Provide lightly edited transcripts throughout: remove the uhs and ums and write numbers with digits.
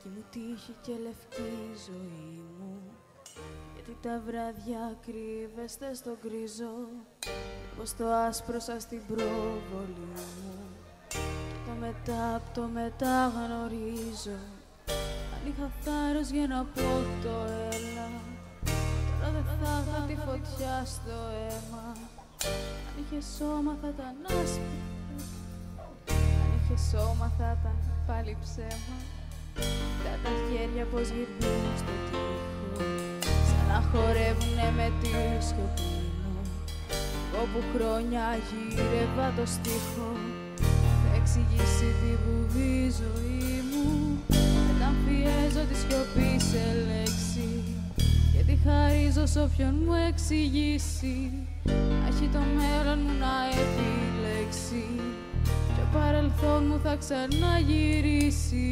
Λευκή μου τύχη και λευκή ζωή μου, γιατί τα βράδια κρύβεστε στον γκρίζο, πως το άσπρο σας την προβολή μου. Το μετά απ' το μετά γνωρίζω. Αν είχα θάρρος για να πω το έλα, τώρα δεν θα είχα τη φωτιά στο αίμα. Αν είχε σώμα θα ήταν άσπρο, αν είχε σώμα θα ήταν πάλι ψέμα. Τα χέρια πως γυρνούν στο τοίχο, σαν να χορεύουνε με τη σιωπή μου. Όπου χρόνια γύρευα το στίχο, θα εξηγήσει τη βουβή ζωή μου. Μεταμφιέζω τη σιωπή σε λέξη, γιατί χαρίζω σ' όποιον μου εξηγήσει. Να έχει το μέλλον μου να επιλέξει, και ο παρελθόν μου θα ξαναγυρίσει.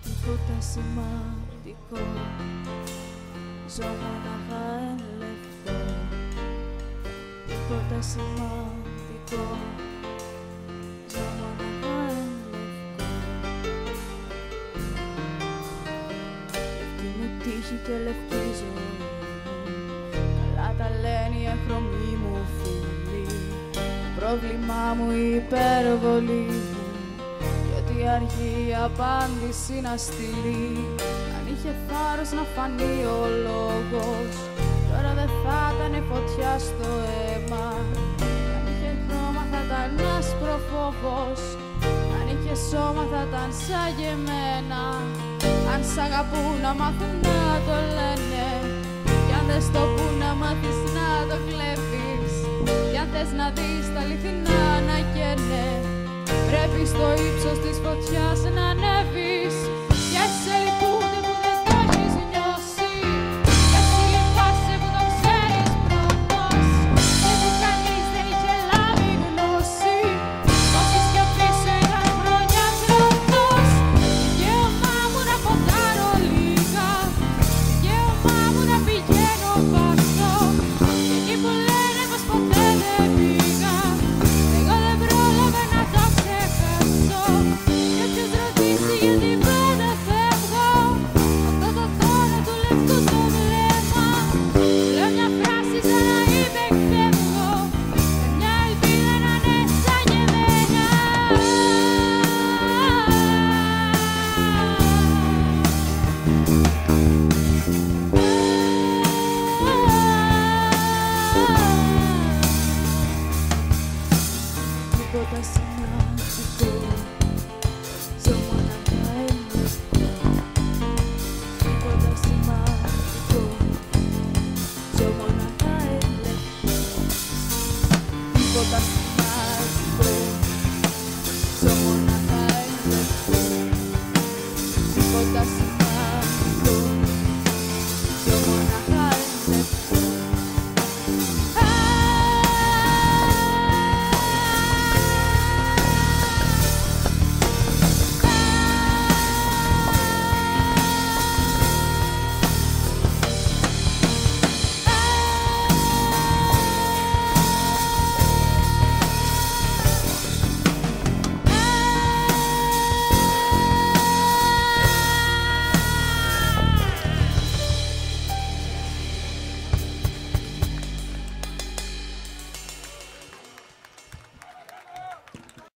Τίποτα σημαντικό, ζω μονάχα εν λευκό. Τίποτα σημαντικό, ζω μονάχα εν λευκό. Λευκή μου τύχη και λευκή ζωή μου, καλά τα λένε οι εχρωμοί μου φίλοι. Το πρόβλημά μου η υπερβολή μου, ότι αργεί η απάντηση να στείλει. Αν είχε θάρρος να φανεί ο λόγος, τώρα δεν θα ήταν φωτιά στο αίμα. Αν είχε χρώμα θα ήταν άσπρο φόβος, αν είχε σώμα θα ήταν σαν και εμένα. Αν σ' αγαπούν να μάθουν να το λένε, κι αν δεν στο πουν να μάθεις να το κλέβεις. Κι αν θες να δεις τα αληθινά να καίνε, πρέπει στο ύψος της φωτιάς